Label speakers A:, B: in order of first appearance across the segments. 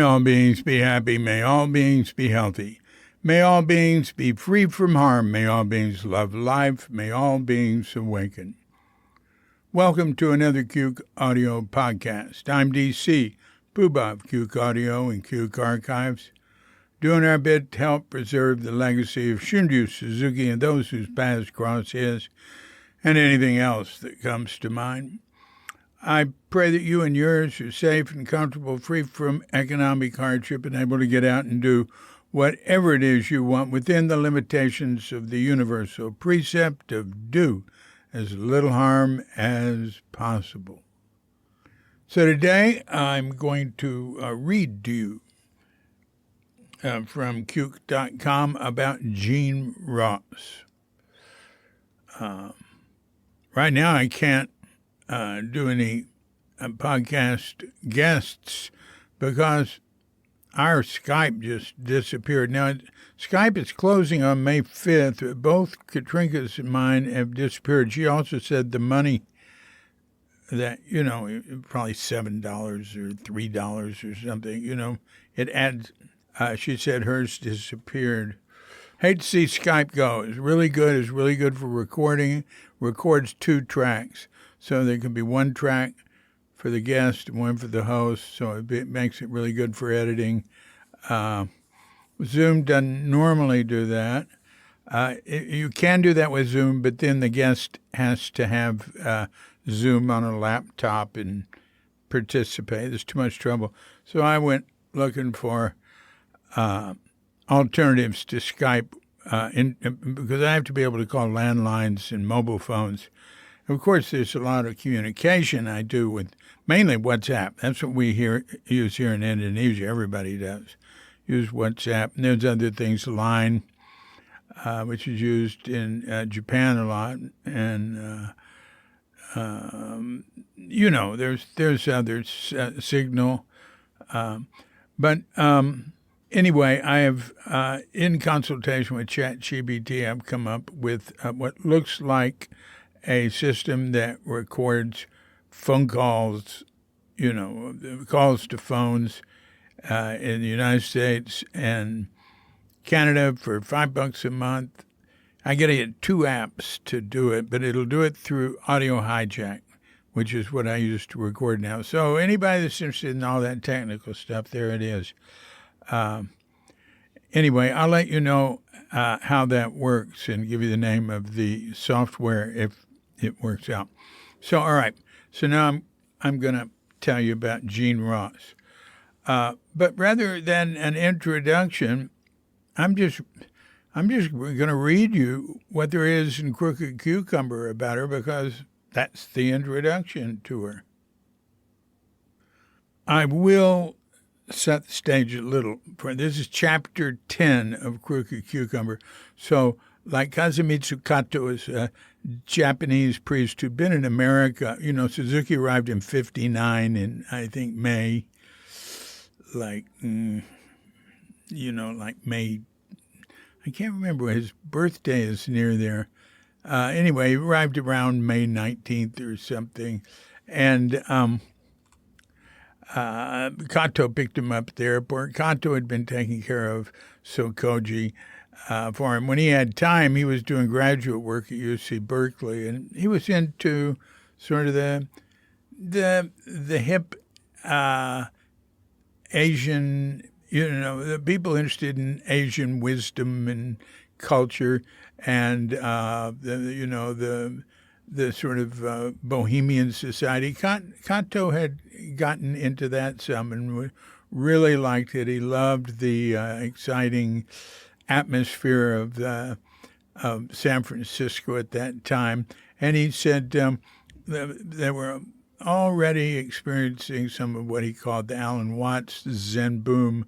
A: all beings be happy. May all beings be healthy. May all beings be free from harm. May all beings love life. May all beings awaken. Welcome to another Cuke Audio podcast. I'm DC, Poobah of Cuke Audio and Cuke Archives, doing our bit to help preserve the legacy of Shunryu Suzuki and those whose paths cross his, and anything else that comes to mind. I pray that you and yours are safe and comfortable, free from economic hardship, and able to get out and do whatever it is you want within the limitations of the universal precept of do as little harm as possible. So today I'm going to read to you from Cuke.com about Gene Ross. Right now I can't do any podcast guests because our Skype just disappeared. Now, Skype is closing on May 5th. Both Katrinka's and mine have disappeared. She also said the money that, probably $7 or $3 or something, it adds, she said hers disappeared. Hate to see Skype go. It's really good. It's really good for recording. Records 2 tracks. So there can be 1 track for the guest and 1 for the host. So it makes it really good for editing. Zoom doesn't normally do that. You can do that with Zoom, but then the guest has to have Zoom on a laptop and participate. There's too much trouble. So I went looking for alternatives to Skype because I have to be able to call landlines and mobile phones. Of course, there's a lot of communication I do with mainly WhatsApp. That's what we use here in Indonesia. Everybody does use WhatsApp. And there's other things, Line, which is used in Japan a lot. And, there's others, Signal. Anyway, I have, in consultation with ChatGPT, I've come up with what looks like a system that records phone calls, calls to phones in the United States and Canada for $5 a month. I got to get 2 apps to do it, but it'll do it through Audio Hijack, which is what I use to record now. So anybody that's interested in all that technical stuff, there it is. Anyway, I'll let you know how that works and give you the name of the software if it works out. So, all right. So now I'm going to tell you about Gene Ross. But rather than an introduction, I'm just going to read you what there is in Crooked Cucumber about her because that's the introduction to her. I will set the stage a little. This is chapter 10 of Crooked Cucumber. So, like Kazumitsu Kato is a Japanese priest who'd been in America. Suzuki arrived in 1959 in, I think, May. Like May. I can't remember. His birthday is near there. Anyway, he arrived around May 19th or something. And Kato picked him up at the airport. Kato had been taking care of Sojiji for him. When he had time, he was doing graduate work at UC Berkeley, and he was into sort of the hip Asian, the people interested in Asian wisdom and culture, and the sort of bohemian society. Kato had gotten into that some and really liked it. He loved the exciting atmosphere of San Francisco at that time. And he said they were already experiencing some of what he called the Alan Watts Zen boom.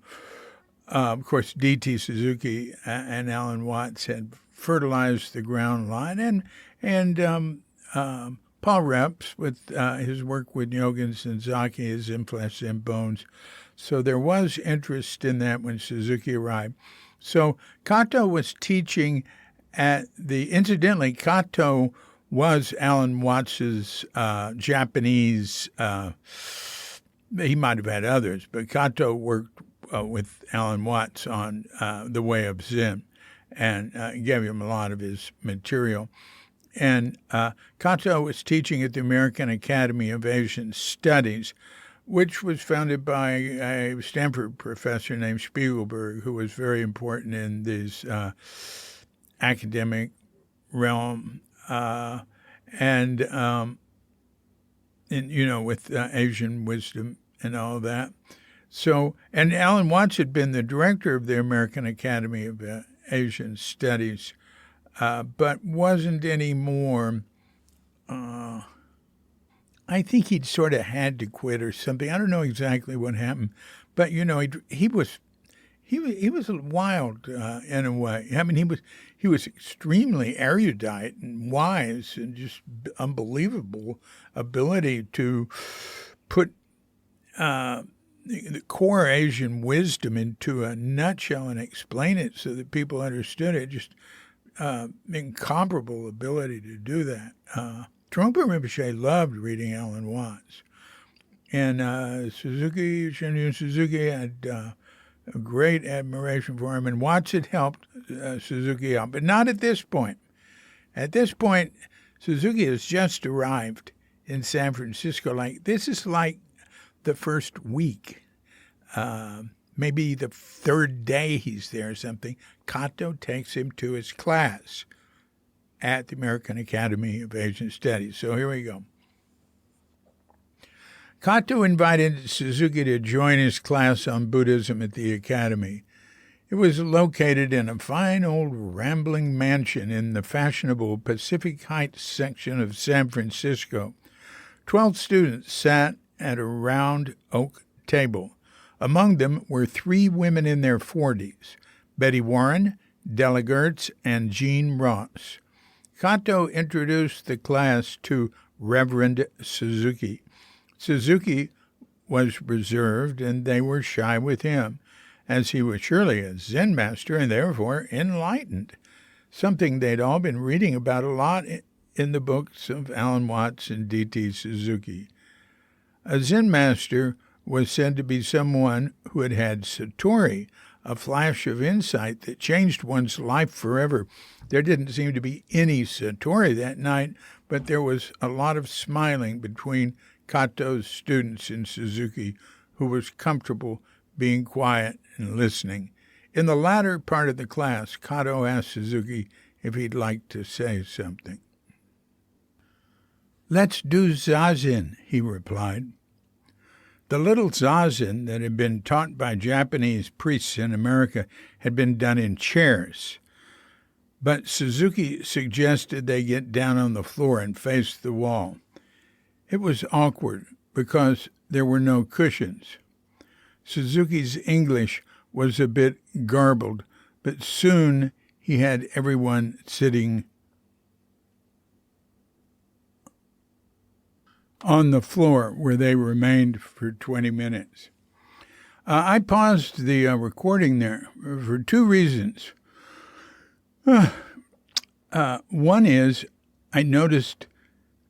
A: Of course, D.T. Suzuki and Alan Watts had fertilized the ground a lot. And Paul Reps with his work with Nyogen Senzaki, his In Flesh and Bones. So there was interest in that when Suzuki arrived. So Kato was teaching incidentally, Kato was Alan Watts's Japanese, he might have had others, but Kato worked with Alan Watts on the way of Zen, and gave him a lot of his material. And Kato was teaching at the American Academy of Asian Studies, which was founded by a Stanford professor named Spiegelberg, who was very important in this academic realm, and with Asian wisdom and all that. So, and Alan Watts had been the director of the American Academy of Asian Studies, but wasn't anymore. I think he'd sort of had to quit or something. I don't know exactly what happened, but he was wild in a way. I mean, he was extremely erudite and wise, and just unbelievable ability to put the core Asian wisdom into a nutshell and explain it so that people understood it. Just incomparable ability to do that. Trungpa Rinpoche loved reading Alan Watts. And Shunryu Suzuki had a great admiration for him. And Watts had helped Suzuki out, but not at this point. At this point, Suzuki has just arrived in San Francisco. This is like the first week. Maybe the third day he's there or something. Kato takes him to his class at the American Academy of Asian Studies. So here we go. Kato invited Suzuki to join his class on Buddhism at the Academy. It was located in a fine old rambling mansion in the fashionable Pacific Heights section of San Francisco. 12 students sat at a round oak table. Among them were 3 women in their 40s, Betty Warren, Della Gertz, and Jean Ross. Kato introduced the class to Reverend Suzuki. Suzuki was reserved, and they were shy with him, as he was surely a Zen master and therefore enlightened, something they'd all been reading about a lot in the books of Alan Watts and D.T. Suzuki. A Zen master was said to be someone who had had satori, a flash of insight that changed one's life forever. There didn't seem to be any satori that night, but there was a lot of smiling between Kato's students and Suzuki, who was comfortable being quiet and listening. In the latter part of the class, Kato asked Suzuki if he'd like to say something. "Let's do zazen," he replied. The little zazen that had been taught by Japanese priests in America had been done in chairs, but Suzuki suggested they get down on the floor and face the wall. It was awkward because there were no cushions. Suzuki's English was a bit garbled, but soon he had everyone sitting on the floor, where they remained for 20 minutes. I paused the recording there for 2 reasons. One is I noticed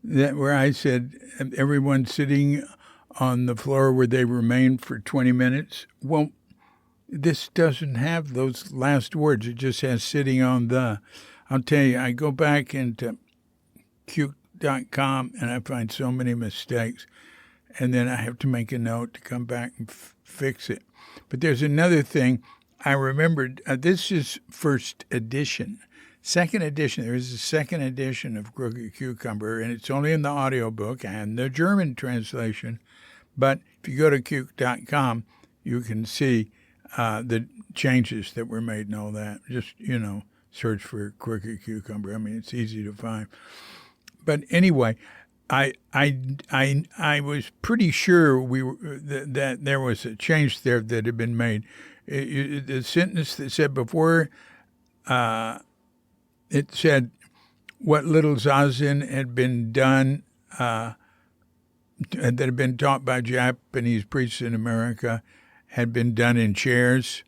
A: that where I said everyone sitting on the floor where they remained for 20 minutes, well, this doesn't have those last words. It just has sitting on the. I'll tell you, I go back into Q.com and I find so many mistakes, and then I have to make a note to come back and fix it. But there's another thing I remembered. This is first edition. Second edition, there is a second edition of Crooked Cucumber, and it's only in the audiobook and the German translation. But if you go to Q.com, you can see the changes that were made and all that. Just, search for Crooked Cucumber. I mean, it's easy to find. But anyway, I was pretty sure that there was a change there that had been made. The sentence that said before, it said what little zazen had been done, that had been taught by Japanese priests in America, had been done in chairs.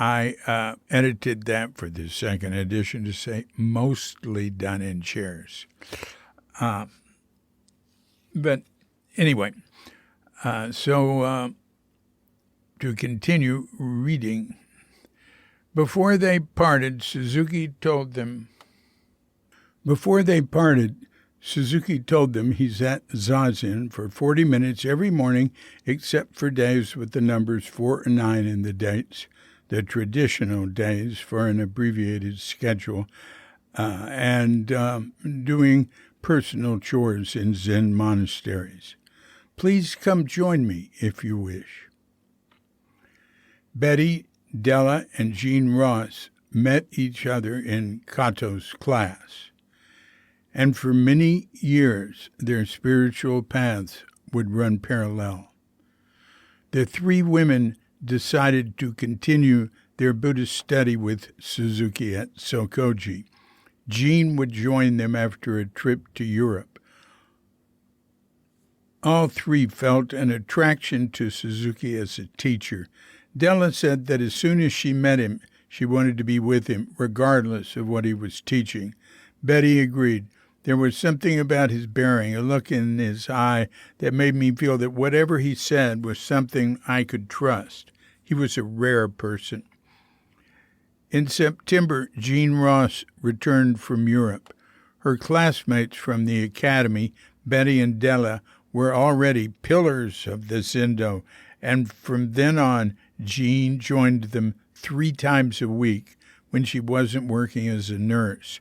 A: I edited that for the second edition to say mostly done in chairs. But anyway, so to continue reading. Before they parted, Suzuki told them he's at Zazen for 40 minutes every morning except for days with the numbers 4 and 9 in the dates, the traditional days for an abbreviated schedule, and doing personal chores in Zen monasteries. Please come join me if you wish. Betty, Della, and Jean Ross met each other in Kato's class, and for many years their spiritual paths would run parallel. The three women decided to continue their Buddhist study with Suzuki at Sojiji. Jean would join them after a trip to Europe. All three felt an attraction to Suzuki as a teacher. Della said that as soon as she met him, she wanted to be with him, regardless of what he was teaching. Betty agreed. There was something about his bearing, a look in his eye, that made me feel that whatever he said was something I could trust. He was a rare person. In September, Jean Ross returned from Europe. Her classmates from the academy, Betty and Della, were already pillars of the Zendo, and from then on, Jean joined them 3 times a week when she wasn't working as a nurse.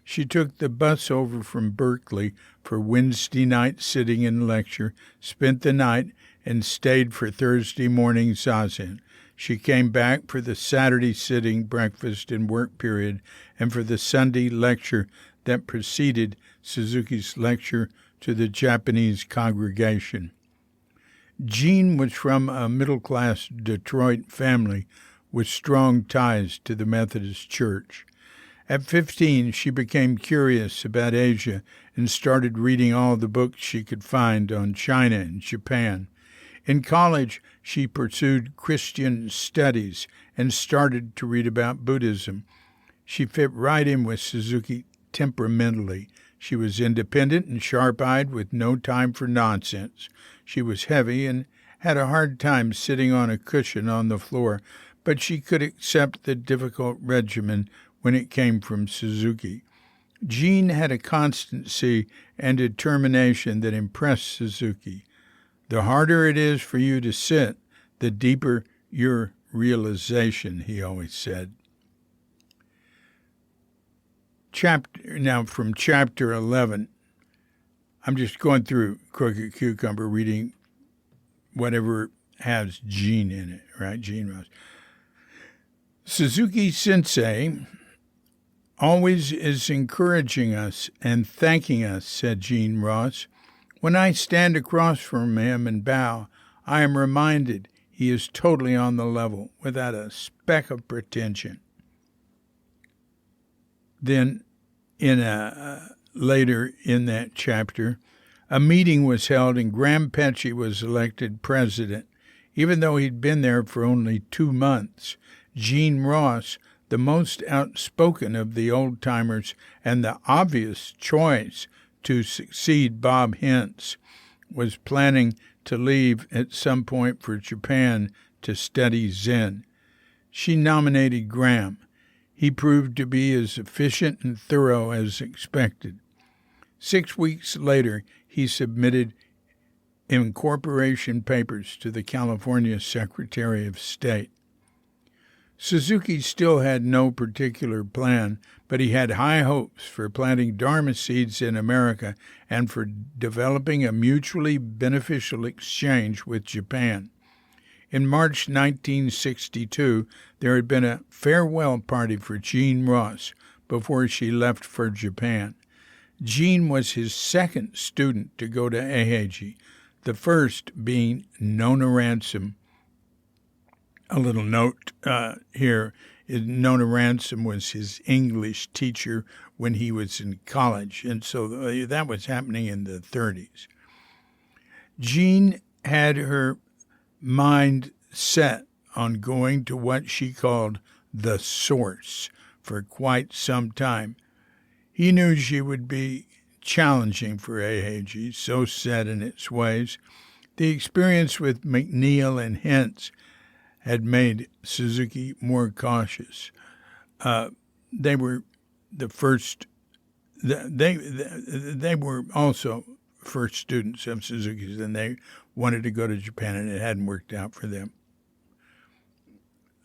A: She took the bus over from Berkeley for Wednesday night sitting and lecture, spent the night, and stayed for Thursday morning zazen. She came back for the Saturday sitting, breakfast, and work period, and for the Sunday lecture that preceded Suzuki's lecture to the Japanese congregation. Jean was from a middle-class Detroit family with strong ties to the Methodist Church. At 15, she became curious about Asia and started reading all the books she could find on China and Japan. In college, she pursued Christian studies and started to read about Buddhism. She fit right in with Suzuki temperamentally. She was independent and sharp-eyed with no time for nonsense. She was heavy and had a hard time sitting on a cushion on the floor, but she could accept the difficult regimen when it came from Suzuki. Jean had a constancy and determination that impressed Suzuki. The harder it is for you to sit, the deeper your realization, he always said. Now from chapter 11, I'm just going through Crooked Cucumber, reading whatever has Jean in it, right? Jean Ross. Suzuki Sensei always is encouraging us and thanking us, said Jean Ross. When I stand across from him and bow, I am reminded he is totally on the level, without a speck of pretension. Then, later in that chapter, a meeting was held and Graham Petchy was elected president. Even though he'd been there for only 2 months, Jean Ross, the most outspoken of the old-timers and the obvious choice to succeed Bob Hintz, was planning to leave at some point for Japan to study Zen. She nominated Graham. He proved to be as efficient and thorough as expected. 6 weeks later, he submitted incorporation papers to the California Secretary of State. Suzuki still had no particular plan, but he had high hopes for planting Dharma seeds in America and for developing a mutually beneficial exchange with Japan. In March 1962, there had been a farewell party for Jean Ross before she left for Japan. Jean was his second student to go to Eiheiji, the first being Nona Ransom. A little note here, Nona Ransom was his English teacher when he was in college, and so that was happening in the 30s. Jean had her mind set on going to what she called the source for quite some time. He knew she would be challenging for Eiheiji, so set in its ways. The experience with McNeil and Hintz had made Suzuki more cautious. They were the first. They were also first students of Suzuki's, and they wanted to go to Japan, and it hadn't worked out for them.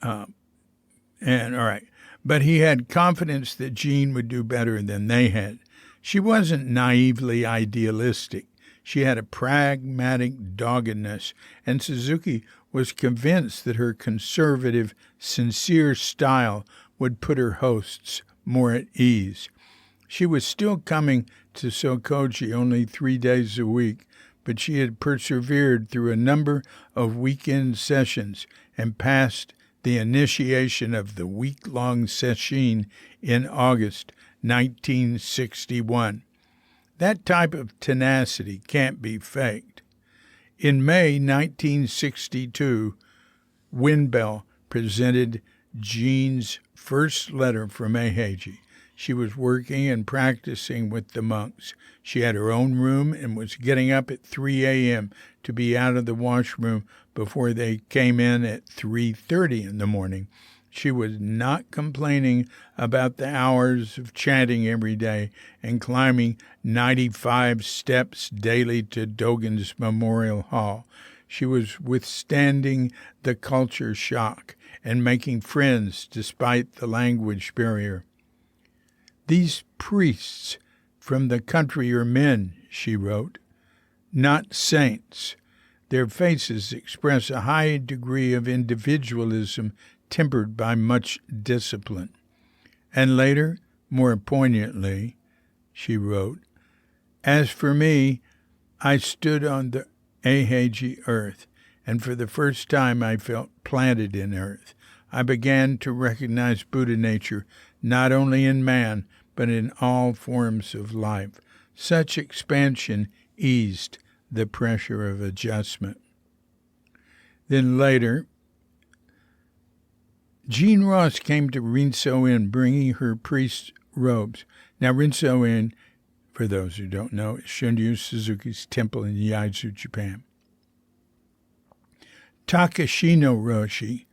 A: And all right, but he had confidence that Jean would do better than they had. She wasn't naively idealistic. She had a pragmatic doggedness, and Suzuki was convinced that her conservative, sincere style would put her hosts more at ease. She was still coming to Sojiji only 3 days a week, but she had persevered through a number of weekend sessions and passed the initiation of the week-long sesshin in August 1961. That type of tenacity can't be faked. In May 1962, Windbell presented Jean's first letter from Eiheiji. She was working and practicing with the monks. She had her own room and was getting up at 3 a.m. to be out of the washroom before they came in at 3:30 in the morning. She was not complaining about the hours of chanting every day and climbing 95 steps daily to Dogen's Memorial Hall. She was withstanding the culture shock and making friends despite the language barrier. "These priests from the country are men," she wrote, "not saints. Their faces express a high degree of individualism tempered by much discipline." And later, more poignantly, she wrote, "As for me, I stood on the Eiheiji earth, and for the first time I felt planted in earth. I began to recognize Buddha nature not only in man, but in all forms of life. Such expansion eased the pressure of adjustment." Then later, Jean Ross came to Rinso Inn bringing her priest's robes. Now, Rinso Inn, for those who don't know, is Shunryu Suzuki's temple in Eiheiji, Japan. Takashino Roshi,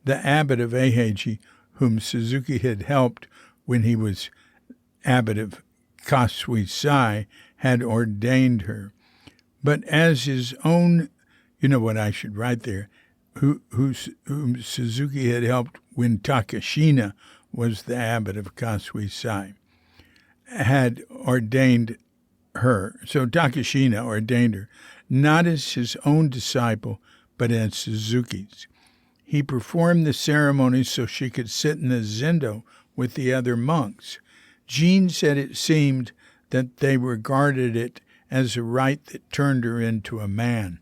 A: the abbot of Eiheiji, whom Suzuki had helped when he was abbot of Kasui-sai, had ordained her. But as his own, you know what I should write there, whom Suzuki had helped when Takashina was the abbot of Kasui-sai, had ordained her. So Takashina ordained her, not as his own disciple, but as Suzuki's. He performed the ceremony so she could sit in the zendo with the other monks. Jean said it seemed that they regarded it as a rite that turned her into a man.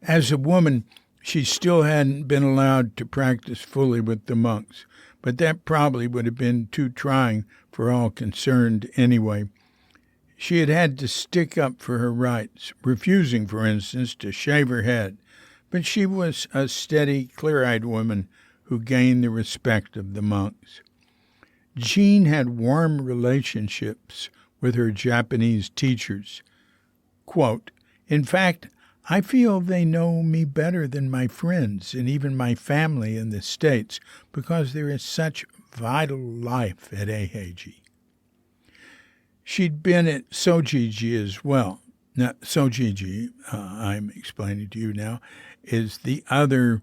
A: As a woman, she still hadn't been allowed to practice fully with the monks, but that probably would have been too trying for all concerned anyway. She had had to stick up for her rights, refusing, for instance, to shave her head, but she was a steady, clear-eyed woman who gained the respect of the monks. Jean had warm relationships with her Japanese teachers. Quote, "In fact, I feel they know me better than my friends and even my family in the States because there is such vital life at Eiheiji." She'd been at Sojiji as well. Now, Sojiji, I'm explaining to you now, is the other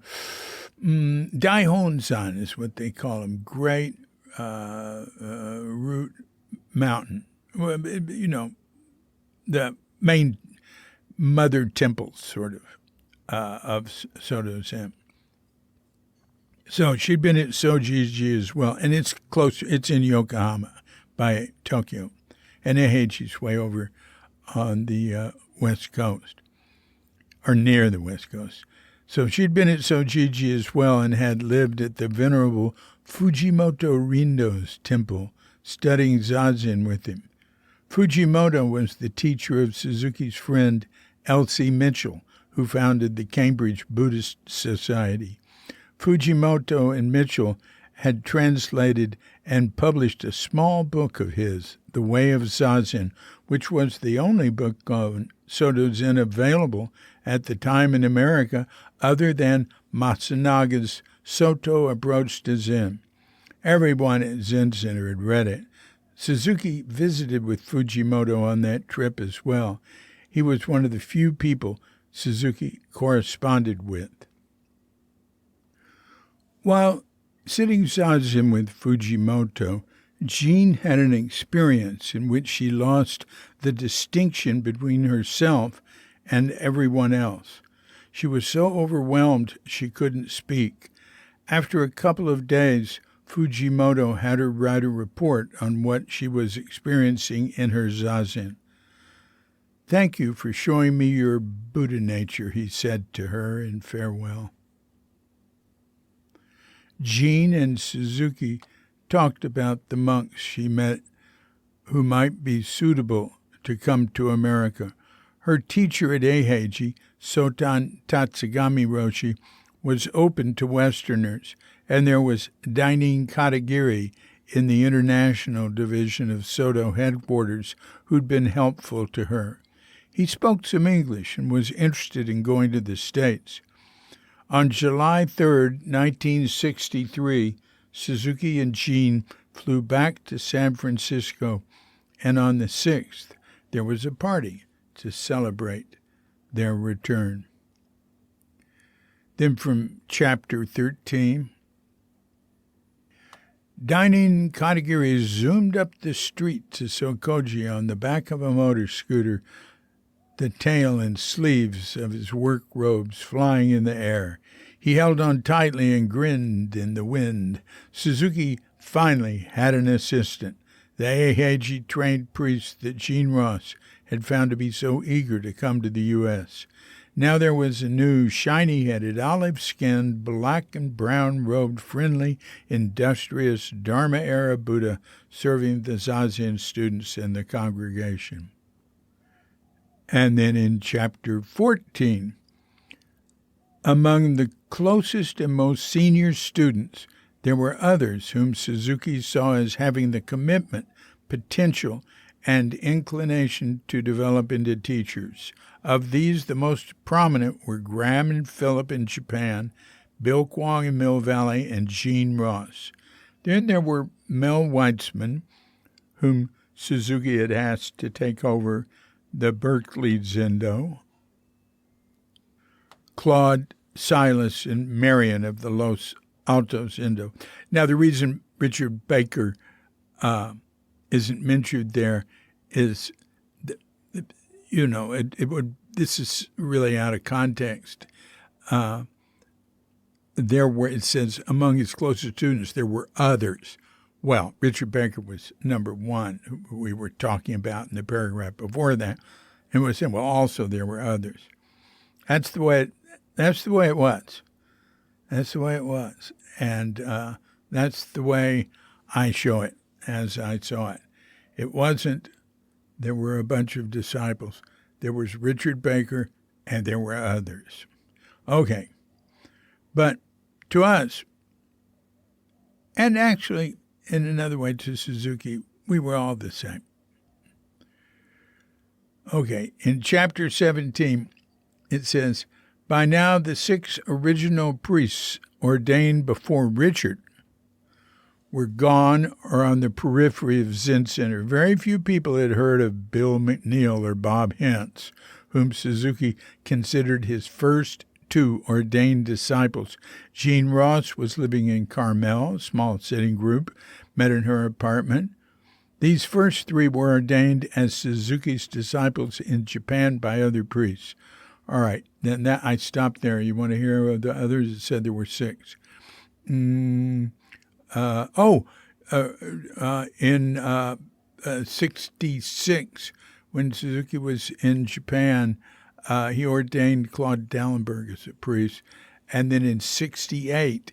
A: Daihonzan is what they call them, great root mountain. You know, the main mother temple, sort of Soto Zen. So she'd been at Sojiji as well, and it's close. It's in Yokohama by Tokyo, and Eiheiji's way over on the west coast, or near the west coast. So she'd been at Sojiji as well and had lived at the venerable Fujimoto Rindo's temple, studying Zazen with him. Fujimoto was the teacher of Suzuki's friend Elsie Mitchell, who founded the Cambridge Buddhist Society. Fujimoto and Mitchell had translated and published a small book of his, The Way of Zazen, which was the only book on Soto Zen available at the time in America other than Matsunaga's Soto Approach to Zen. Everyone at Zen Center had read it. Suzuki visited with Fujimoto on that trip as well. He was one of the few people Suzuki corresponded with. While sitting zazen with Fujimoto, Jean had an experience in which she lost the distinction between herself and everyone else. She was so overwhelmed she couldn't speak. After a couple of days, Fujimoto had her write a report on what she was experiencing in her zazen. "Thank you for showing me your Buddha nature," he said to her in farewell. Jean and Suzuki talked about the monks she met who might be suitable to come to America. Her teacher at Eiheiji, Sotan Tatsugami Roshi, was open to Westerners, and there was Dainin Katagiri in the international division of Soto headquarters who'd been helpful to her. He spoke some English and was interested in going to the States. On July 3, 1963, Suzuki and Jean flew back to San Francisco, and on the 6th, there was a party to celebrate their return. Then from Chapter 13, Dainin Katagiri zoomed up the street to Sokoji on the back of a motor scooter, the tail and sleeves of his work robes flying in the air. He held on tightly and grinned in the wind. Suzuki finally had an assistant, the Eiheiji trained priest that Jean Ross had found to be so eager to come to the U.S. Now there was a new, shiny-headed, olive-skinned, black and brown-robed, friendly, industrious Dharma-era Buddha serving the Zazen students in the congregation. And then in Chapter 14, among the closest and most senior students, there were others whom Suzuki saw as having the commitment, potential, and inclination to develop into teachers. Of these, the most prominent were Graham and Philip in Japan, Bill Kwong in Mill Valley, and Jean Ross. Then there were Mel Weitzman, whom Suzuki had asked to take over the Berkeley Zendo, Claude, Silas, and Marion of the Los Altos Zendo. Now, the reason Richard Baker isn't mentioned there is, this is really out of context. It says, among his closest students, there were others. Well, Richard Baker was number one, who we were talking about in the paragraph before that, and was saying, well, also there were others. That's the way it was. That's the way it was. And that's the way I show it as I saw it. It wasn't, there were a bunch of disciples. There was Richard Baker, and there were others. Okay. But to us, and actually, in another way to Suzuki, we were all the same. Okay, in Chapter 17, it says, by now the 6 original priests ordained before Richard were gone or on the periphery of Zen Center. Very few people had heard of Bill McNeil or Bob Hentz, whom Suzuki considered his first 2 ordained disciples. Jean Ross was living in Carmel, a small sitting group, met in her apartment. These first 3 were ordained as Suzuki's disciples in Japan by other priests. All right, then I stopped there. You want to hear of the others? It said there were 6. In 66, when Suzuki was in Japan, he ordained Claude Dallenberg as a priest. And then in 68,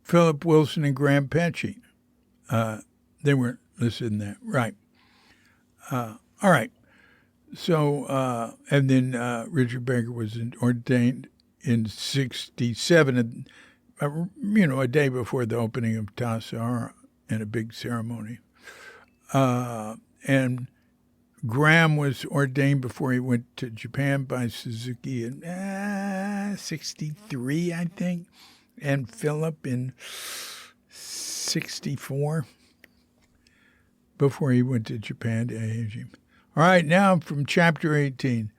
A: Philip Wilson and Graham Petchy. They weren't listed in that. Right. All right. So, and then Richard Baker was ordained in 67, a day before the opening of Tassajara in a big ceremony. And Graham was ordained before he went to Japan by Suzuki in 63, I think, and Philip in 64 before he went to Japan to Eiheiji. All right, now from Chapter 18.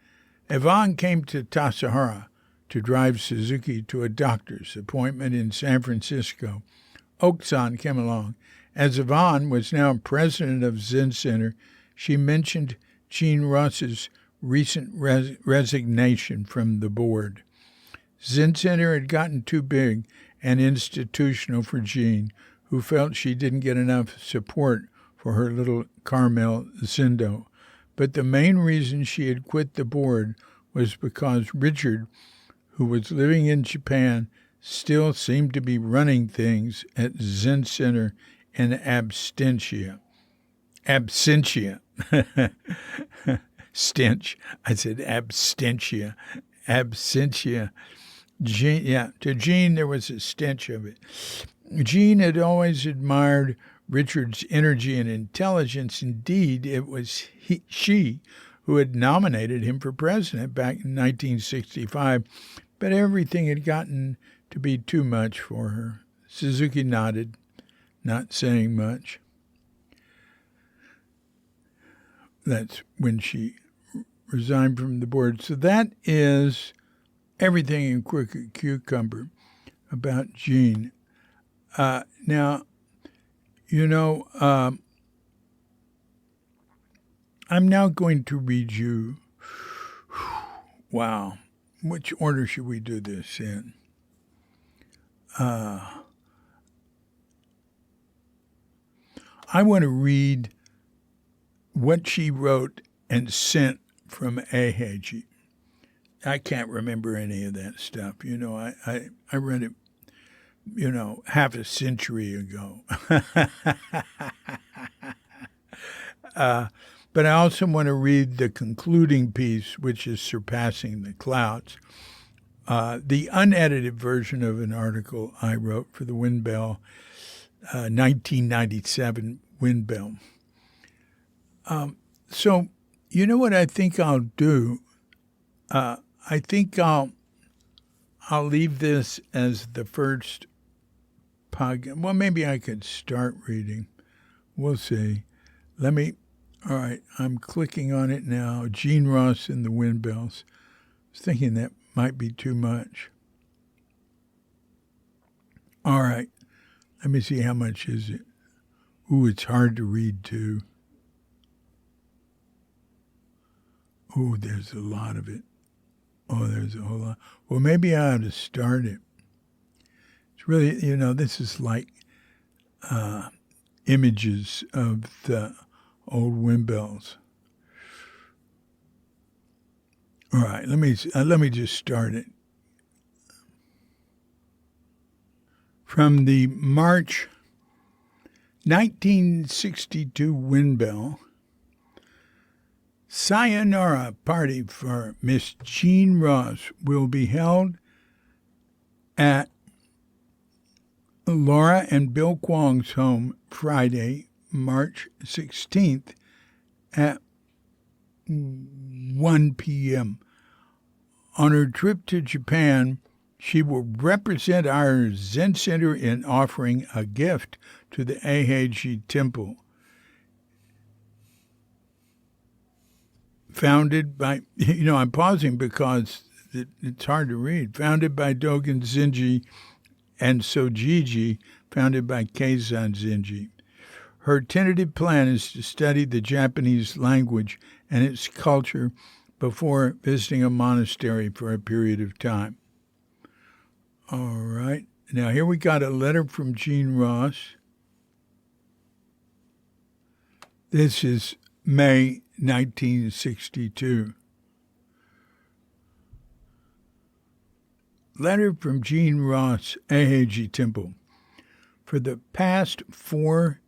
A: Yvonne came to Tassajara to drive Suzuki to a doctor's appointment in San Francisco. Oksan came along. As Yvonne was now president of Zen Center, she mentioned Gene Ross's recent resignation from the board. Zen Center had gotten too big and institutional for Gene, who felt she didn't get enough support for her little Carmel Zendo. But the main reason she had quit the board was because Richard, who was living in Japan, still seemed to be running things at Zen Center in absentia. Stench. I said abstentia. Absentia. To Gene, there was a stench of it. Gene had always admired Richard's energy and intelligence. Indeed, it was she who had nominated him for president back in 1965, but everything had gotten to be too much for her. Suzuki nodded, not saying much. That's when she resigned from the board. So that is everything in Crooked Cucumber about Gene. Now, I'm now going to read you. Wow. Which order should we do this in? I want to read what she wrote and sent from Eiheiji. I can't remember any of that stuff. I read it, half a century ago. But I also want to read the concluding piece, which is Surpassing the Clouds, the unedited version of an article I wrote for the Windbell, 1997 Windbell. So, you know what I think I'll do? I think I'll leave this as the first podcast. Well, maybe I could start reading. We'll see. All right, I'm clicking on it now. Gene Ross and the Windbells. I was thinking that might be too much. All right, let me see how much is it. Ooh, it's hard to read too. Ooh, there's a lot of it. Oh, there's a whole lot. Well, maybe I ought to start it. It's really, this is like images of the old Windbells. All right, let me just start it. From the March 1962 Windbell, Sayonara party for Miss Gene Ross will be held at Laura and Bill Kwong's home Friday, March 16th at 1 p.m. On her trip to Japan, she will represent our Zen Center in offering a gift to the Eiheiji Temple. Founded by, I'm pausing because it's hard to read. Founded by Dogen Zenji and Sojiji, founded by Keizan Zenji. Her tentative plan is to study the Japanese language and its culture before visiting a monastery for a period of time. All right. Now, here we got a letter from Gene Ross. This is May 1962. Letter from Gene Ross, Eiheiji Temple. For the past 4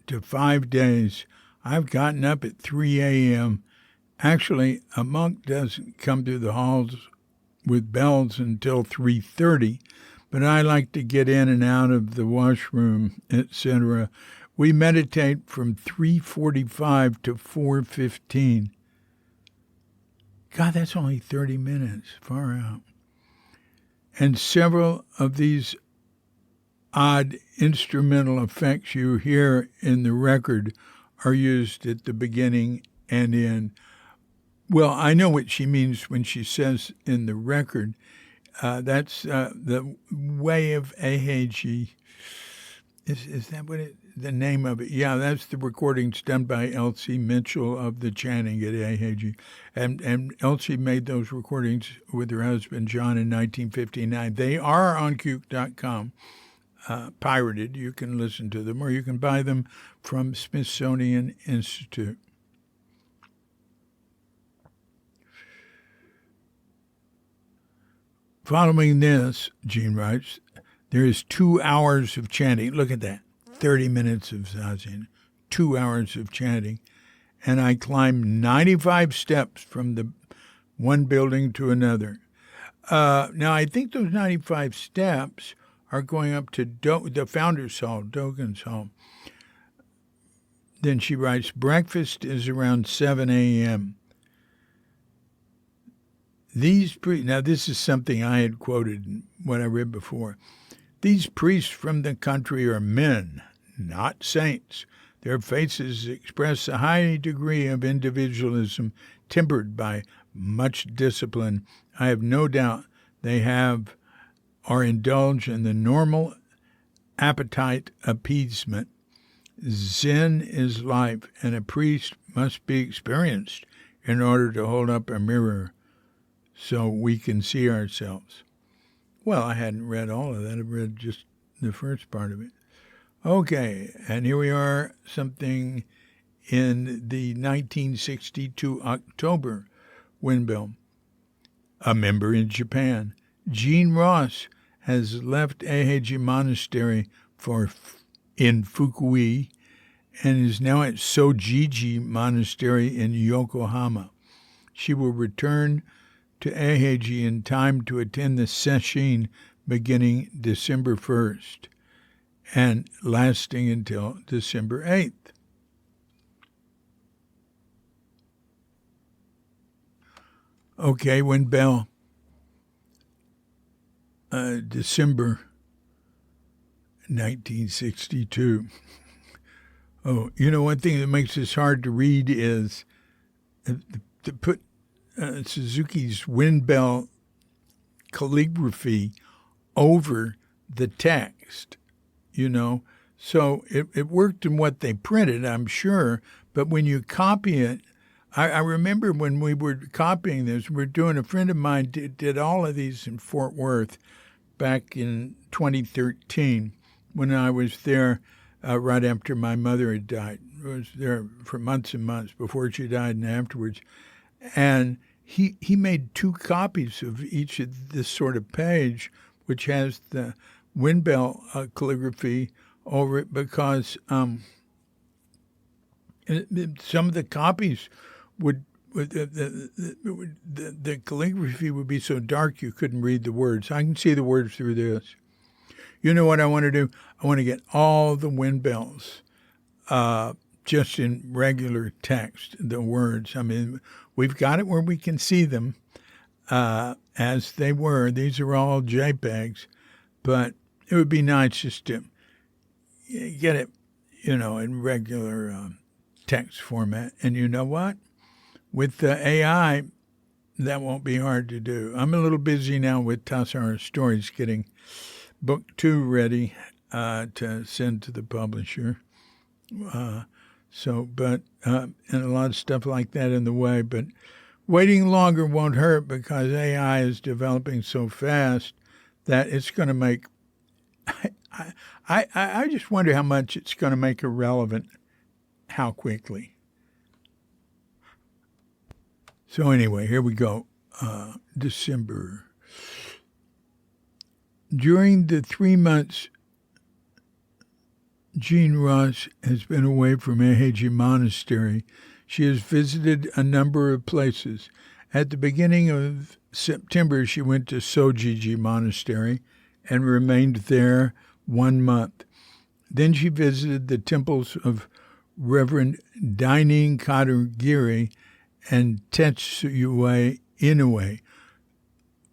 A: to 5 days, I've gotten up at 3 a.m. Actually, a monk doesn't come through the halls with bells until 3:30, but I like to get in and out of the washroom, etc. We meditate from 3:45 to 4:15. God, that's only 30 minutes. Far out. And several of these odd instrumental effects you hear in the record are used at the beginning and end. Well, I know what she means when she says in the record. That's the way of Eiheiji. Is that what the name of it? Yeah, that's the recordings done by Elsie Mitchell of the chanting at Eiheiji. And Elsie made those recordings with her husband, John, in 1959. They are on Cuke.com, pirated. You can listen to them, or you can buy them from Smithsonian Institute. Following this, Jean writes, there is 2 hours of chanting. Look at that. 30 minutes of zazen, 2 hours of chanting. And I climbed 95 steps from the one building to another. Now, I think those 95 steps are going up to the Founders Hall, Dogen's Hall. Then she writes, breakfast is around 7 a.m. Now, this is something I had quoted in what I read before. These priests from the country are men, not saints. Their faces express a high degree of individualism tempered by much discipline. I have no doubt they are indulged in the normal appetite appeasement. Zen is life, and a priest must be experienced in order to hold up a mirror so we can see ourselves. Well, I hadn't read all of that. I've read just the first part of it. Okay, and here we are, something in the 1962 October windmill. A member in Japan. Jean Ross has left Eiheiji Monastery in Fukui and is now at Sojiji Monastery in Yokohama. She will return to Eiheiji in time to attend the sesshin beginning December 1st and lasting until December 8th. Okay, when Bell, December 1962. Oh, one thing that makes this hard to read is to put Suzuki's wind bell calligraphy over the text, So it worked in what they printed, I'm sure, but when you copy it, I remember when we were copying this, a friend of mine did all of these in Fort Worth back in 2013 when I was there right after my mother had died. I was there for months and months before she died and afterwards. And he made 2 copies of each of this sort of page, which has the windbell calligraphy over it, because some of the copies the calligraphy would be so dark you couldn't read the words. I can see the words through this. You know what I want to do? I want to get all the windbells just in regular text, the words. I mean, we've got it where we can see them as they were. These are all JPEGs, but it would be nice just to get it, in regular text format. And you know what? With the AI, that won't be hard to do. I'm a little busy now with Tassara Stories getting book 2 ready to send to the publisher. And a lot of stuff like that in the way. But waiting longer won't hurt, because AI is developing so fast that it's going to make... I just wonder how much it's going to make irrelevant, how quickly. So anyway, here we go. December. During the 3 months Jean Ross has been away from Eiheiji Monastery, She has visited a number of places. At the beginning of September, she went to Sojiji Monastery and remained there 1 month. Then she visited the temples of Reverend Dainin Katagiri and Tetsuya Inoue.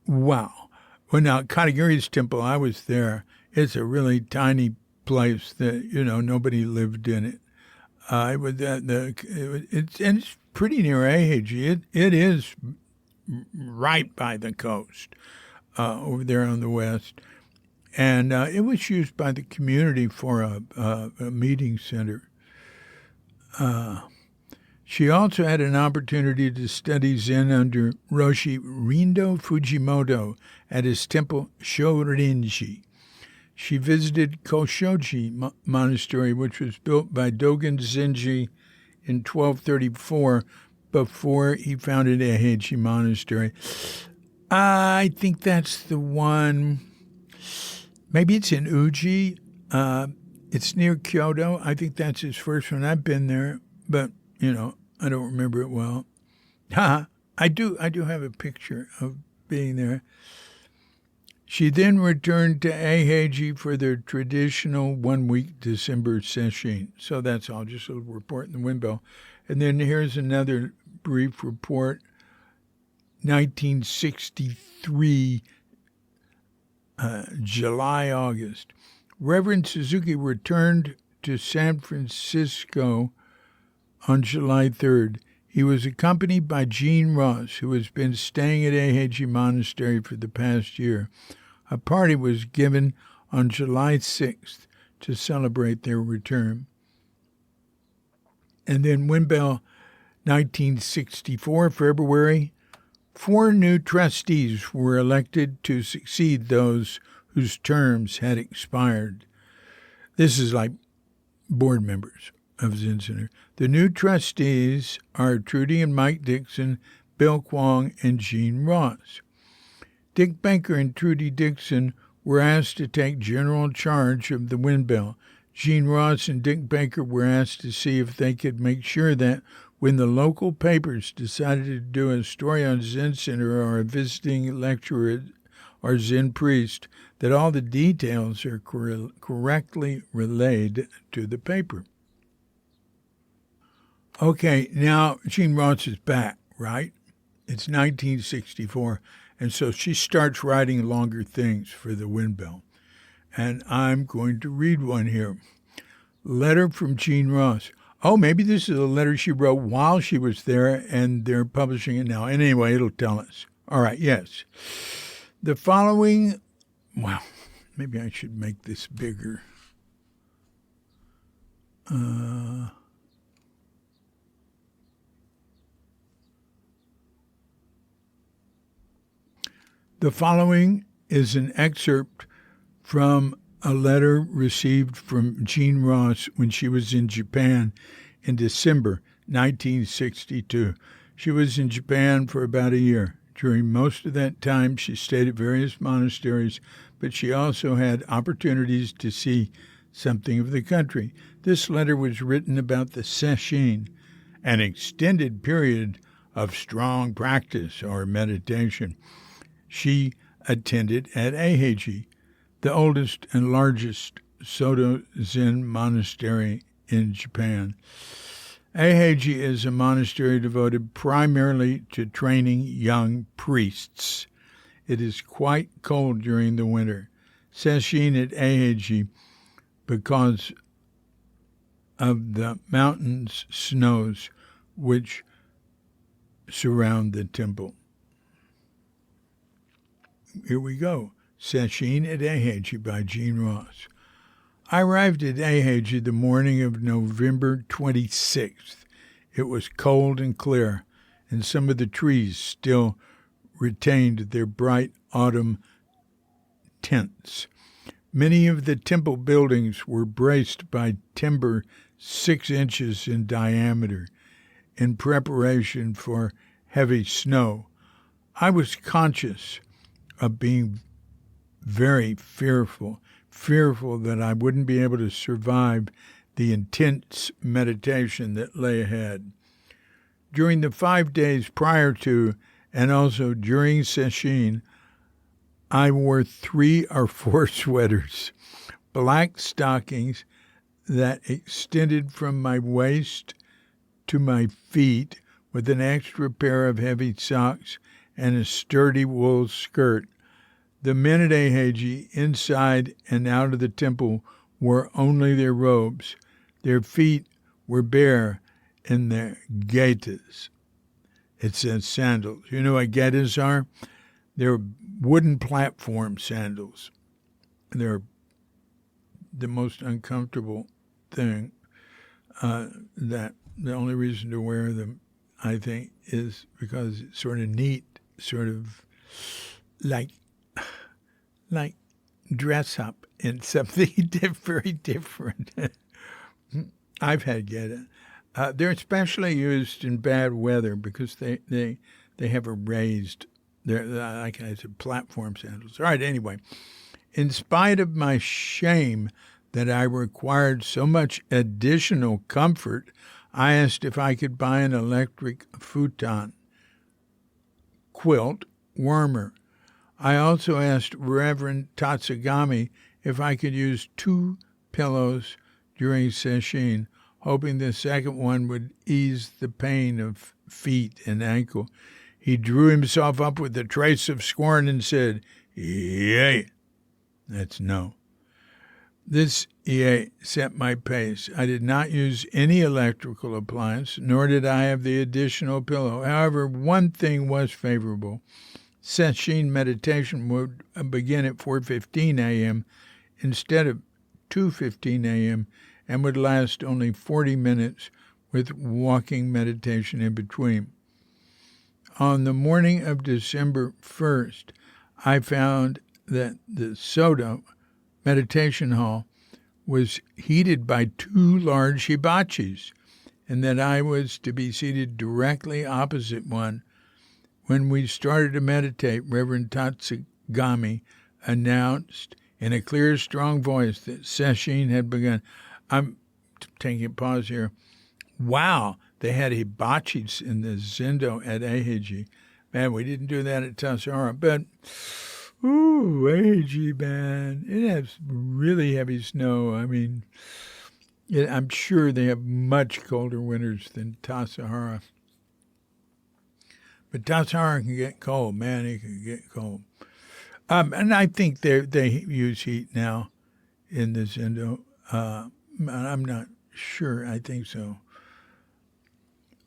A: Wow. Well, now, Katagiri's temple, I was there. It's a really tiny place that, nobody lived in it. It's pretty near Eiheiji. It is right by the coast over there on the west. And it was used by the community for a meeting center. She also had an opportunity to study Zen under Roshi Rindo Fujimoto at his temple Shorinji. She visited Koshoji Monastery, which was built by Dogen Zenji in 1234 before he founded Eiheiji Monastery. I think that's the one. Maybe it's in Uji. It's near Kyoto. I think that's his first one. I've been there, but, I don't remember it well. I do have a picture of being there. She then returned to Eiheiji for their traditional 1-week December sesshin. So that's all, just a little report in the wind bell. And then here's another brief report. 1963, July, August. Reverend Suzuki returned to San Francisco on July 3rd. He was accompanied by Jean Ross, who has been staying at Eiheiji Monastery for the past year. A party was given on July 6th to celebrate their return. And then Windbell, 1964, February, 4 new trustees were elected to succeed those whose terms had expired. This is like board members of Zen Center. The new trustees are Trudy and Mike Dixon, Bill Kwong, and Jean Ross. Dick Baker and Trudy Dixon were asked to take general charge of the Windbell. Jean Ross and Dick Baker were asked to see if they could make sure that when the local papers decided to do a story on Zen Center or a visiting lecturer or Zen priest, that all the details are correctly relayed to the paper. Okay, now Jean Ross is back, right? It's 1964, and so she starts writing longer things for the Windbell. And I'm going to read one here. Letter from Jean Ross. Oh, maybe this is a letter she wrote while she was there, and they're publishing it now. And anyway, it'll tell us. All right, yes. The following, well, maybe I should make this bigger. The following is an excerpt from a letter received from Jean Ross when she was in Japan in December 1962. She was in Japan for about a year. During most of that time, she stayed at various monasteries, but she also had opportunities to see something of the country. This letter was written about the sesshin, an extended period of strong practice or meditation. She attended at Eiheiji, the oldest and largest Soto Zen monastery in Japan. Eiheiji is a monastery devoted primarily to training young priests. It is quite cold during the winter. Sesshin at Eiheiji, because of the mountains' snows which surround the temple. Here we go. Sesshin at Eiheiji by Jean Ross. I arrived at Eiheiji the morning of November 26th. It was cold and clear, and some of the trees still retained their bright autumn tints. Many of the temple buildings were braced by timber 6 inches in diameter in preparation for heavy snow. I was conscious of being very fearful that I wouldn't be able to survive the intense meditation that lay ahead. During the 5 days prior to and also during sesshin, I wore 3 or 4 sweaters, black stockings that extended from my waist to my feet with an extra pair of heavy socks and a sturdy wool skirt. The men at Eiheiji, inside and out of the temple, wore only their robes. Their feet were bare in their getas. It says sandals. You know what getas are? They're wooden platform sandals. They're the most uncomfortable thing. That the only reason to wear them, I think, is because it's sort of neat, sort of like dress up in something very different. I've had geta. They're especially used in bad weather because they have a raised, they're like I said, platform sandals. All right, anyway, in spite of my shame that I required so much additional comfort, I asked if I could buy an electric futon quilt warmer. I also asked Reverend Tatsugami if I could use 2 pillows during sesshin, hoping the second one would ease the pain of feet and ankle. He drew himself up with a trace of scorn and said, "Yay." That's no. This yay set my pace. I did not use any electrical appliance, nor did I have the additional pillow. However, one thing was favorable. Sesshin meditation would begin at 4:15 a.m. instead of 2:15 a.m. and would last only 40 minutes with walking meditation in between. On the morning of December 1st, I found that the Soto meditation hall was heated by 2 large hibachis and that I was to be seated directly opposite one. When we started to meditate, Reverend Tatsugami announced in a clear, strong voice that sesshin had begun. I'm taking a pause here. Wow, they had hibachis in the zendo at Eiheiji. Man, we didn't do that at Tassajara, but Eiheiji, man, it has really heavy snow. I mean, I'm sure they have much colder winters than Tassajara. But Tassajara can get cold, man. It can get cold. And I think they use heat now in the zendo. I'm not sure. I think so.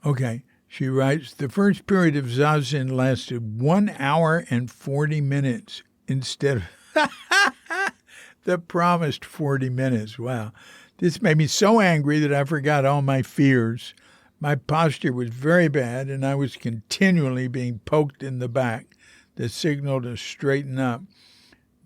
A: Okay. She writes, the first period of zazen lasted 1 hour and 40 minutes instead of the promised 40 minutes. Wow. This made me so angry that I forgot all my fears. My posture was very bad, and I was continually being poked in the back, the signal to straighten up.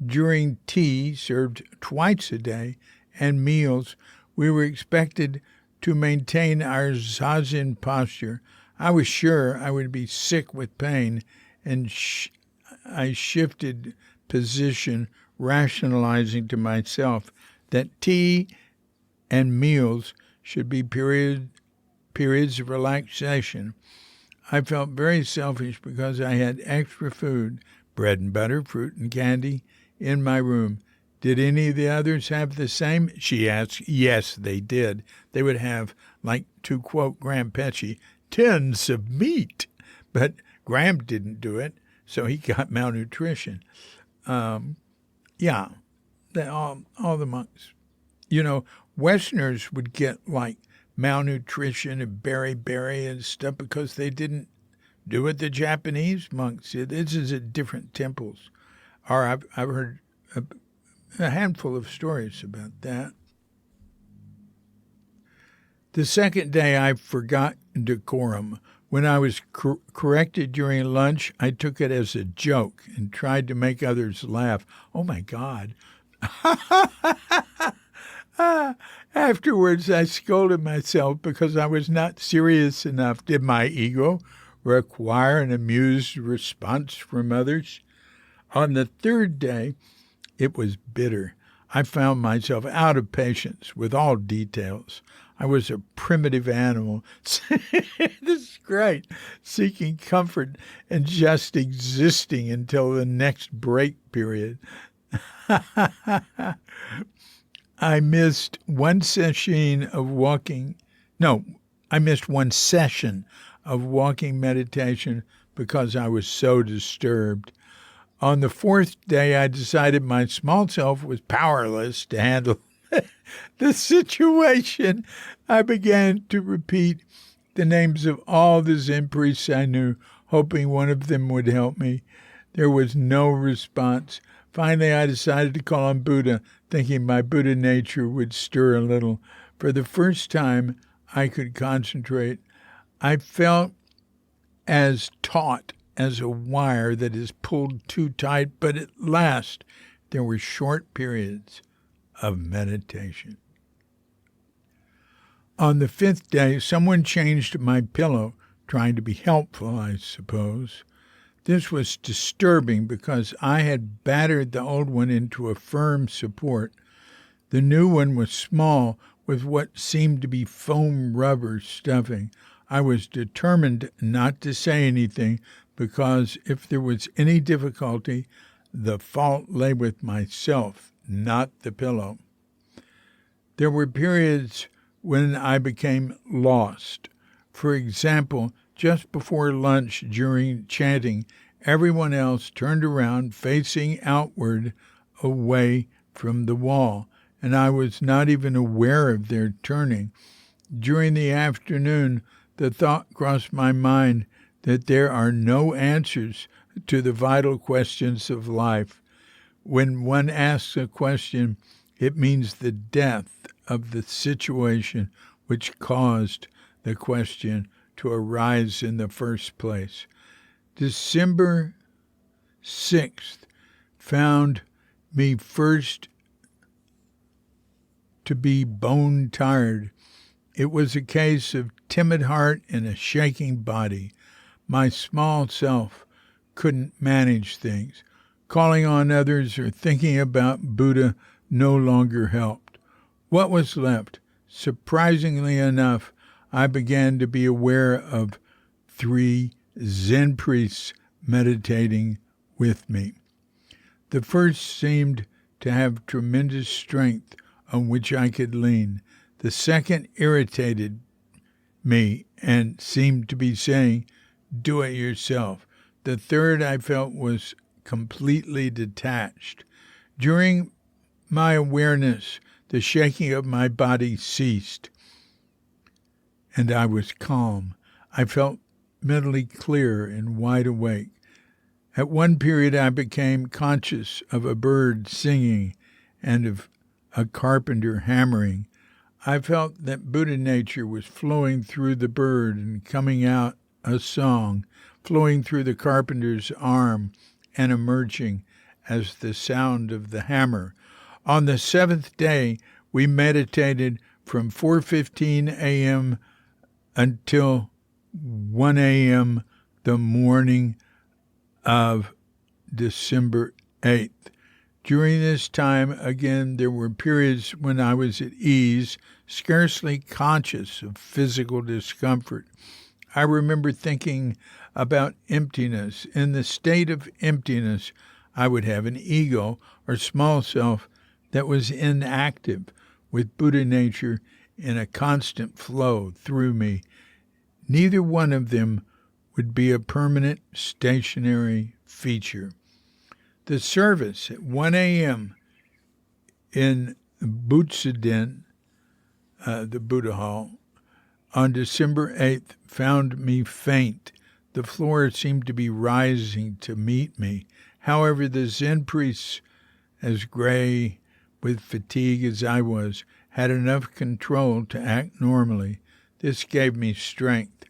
A: During tea, served twice a day, and meals, we were expected to maintain our zazen posture. I was sure I would be sick with pain, and I shifted position, rationalizing to myself that tea and meals should be periods of relaxation. I felt very selfish because I had extra food, bread and butter, fruit and candy, in my room. Did any of the others have the same? She asked. Yes, they did. They would have, like to quote Graham Petchy, tins of meat. But Graham didn't do it, so he got malnutrition. All the monks. Westerners would get like malnutrition and beriberi and stuff because they didn't do what the Japanese monks did. This is at different temples. Or I've heard a handful of stories about that. The second day, I forgot decorum. When I was corrected during lunch, I took it as a joke and tried to make others laugh. Oh, my God. Afterwards, I scolded myself because I was not serious enough. Did my ego require an amused response from others? On the third day, it was bitter. I found myself out of patience with all details. I was a primitive animal. This is great. Seeking comfort and just existing until the next break period. I missed one session of walking. No, I missed one session of walking meditation because I was so disturbed. On the fourth day, I decided my small self was powerless to handle the situation. I began to repeat the names of all the Zen priests I knew, hoping one of them would help me. There was no response. Finally, I decided to call on Buddha, thinking my Buddha nature would stir a little. For the first time, I could concentrate. I felt as taut as a wire that is pulled too tight, but at last there were short periods of meditation. On the fifth day, someone changed my pillow, trying to be helpful, I suppose. This was disturbing because I had battered the old one into a firm support. The new one was small, with what seemed to be foam rubber stuffing. I was determined not to say anything because if there was any difficulty, the fault lay with myself, not the pillow. There were periods when I became lost. For example, just before lunch during chanting, everyone else turned around facing outward away from the wall, and I was not even aware of their turning. During the afternoon, the thought crossed my mind that there are no answers to the vital questions of life. When one asks a question, it means the death of the situation which caused the question to arise in the first place. December 6th found me first to be bone tired. It was a case of timid heart and a shaking body. My small self couldn't manage things. Calling on others or thinking about Buddha no longer helped. What was left? Surprisingly enough, I began to be aware of 3 Zen priests meditating with me. The first seemed to have tremendous strength on which I could lean. The second irritated me and seemed to be saying, "Do it yourself." The third I felt was completely detached. During my awareness, the shaking of my body ceased, and I was calm. I felt mentally clear and wide awake. At one period, I became conscious of a bird singing and of a carpenter hammering. I felt that Buddha nature was flowing through the bird and coming out a song, flowing through the carpenter's arm and emerging as the sound of the hammer. On the 7th day, we meditated from 4:15 a.m. until 1 a.m. the morning of December 8th. During this time, again, there were periods when I was at ease, scarcely conscious of physical discomfort. I remember thinking about emptiness. In the state of emptiness, I would have an ego or small self that was inactive, with Buddha nature in a constant flow through me. Neither one of them would be a permanent, stationary feature. The service at 1 a.m. in Butsuden, the Buddha Hall, on December 8th found me faint. The floor seemed to be rising to meet me. However, the Zen priests, as gray with fatigue as I was, had enough control to act normally. This gave me strength.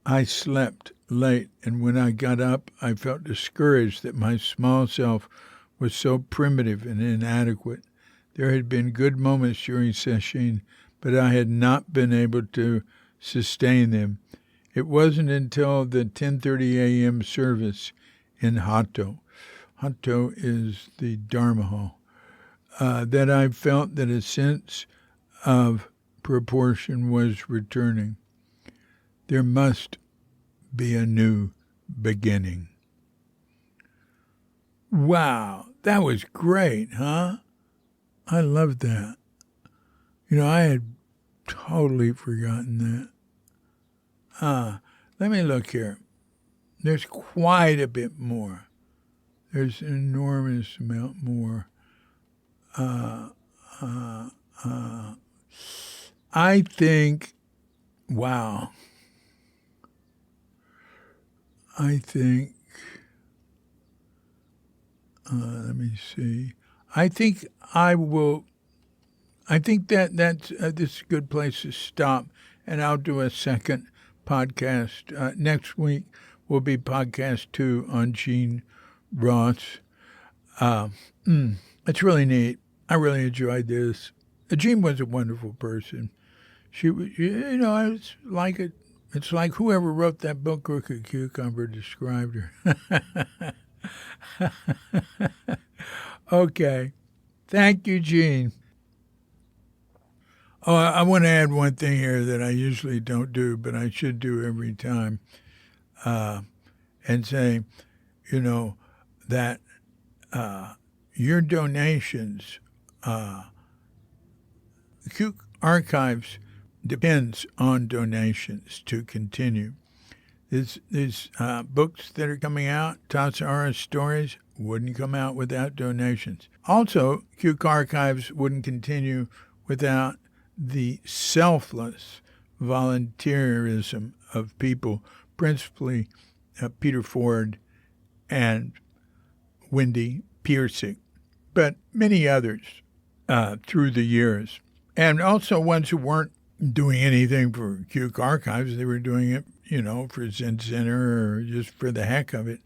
A: I slept late, and when I got up, I felt discouraged that my small self was so primitive and inadequate. There had been good moments during sesshin, but I had not been able to sustain them. It wasn't until the 10:30 a.m. service in Hatto is the Dharma hall, that I felt that a sense of proportion was returning. There must be a new beginning. Wow, that was great, huh? I loved that. I had totally forgotten that. Let me look here. There's quite a bit more. There's an enormous amount more. I think, wow. Let me see. I think that's this is a good place to stop, and I'll do a second podcast. Next week will be podcast 2 on Jean Ross. It's really neat. I really enjoyed this. Jean was a wonderful person. She was, it's like it. It's like whoever wrote that book, Crooked Cucumber, described her. Okay. Thank you, Jean. Oh, I want to add one thing here that I usually don't do, but I should do every time. And say, that your donations, Cuke Archives depends on donations to continue. These books that are coming out, Tassara Stories, wouldn't come out without donations. Also, Cuke Archives wouldn't continue without the selfless volunteerism of people, principally Peter Ford and Wendy Piercy, but many others through the years. And also ones who weren't doing anything for Cuke Archives. They were doing it, for Zen Center or just for the heck of it.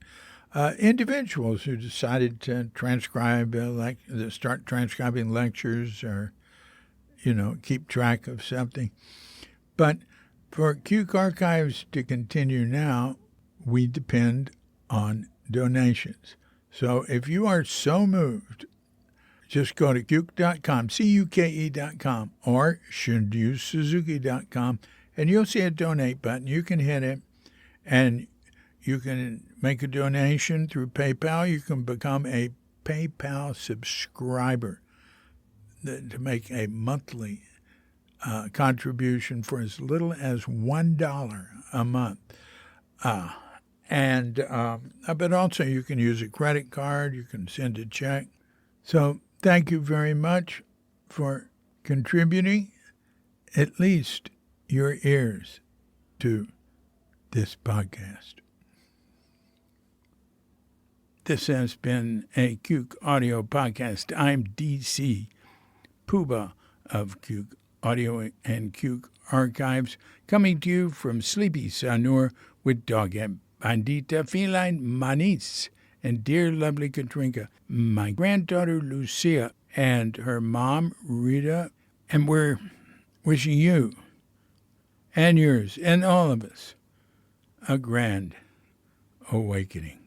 A: Individuals who decided to transcribe, start transcribing lectures or, keep track of something. But for Cuke Archives to continue now, we depend on donations. So if you are so moved, just go to cuke.com, cuke.com, or shunryusuzuki.com, and you'll see a donate button. You can hit it, and you can make a donation through PayPal. You can become a PayPal subscriber to make a monthly contribution for as little as $1 a month. But also you can use a credit card. You can send a check. So thank you very much for contributing at least your ears to this podcast. This has been a Cuke Audio podcast. I'm DC Puba of Cuke Audio and Cuke Archives, coming to you from Sleepy Sanur with Doghead Bandita Feline Manis and dear lovely Katrinka, my granddaughter Lucia, and her mom Rita, and we're wishing you and yours and all of us a grand awakening.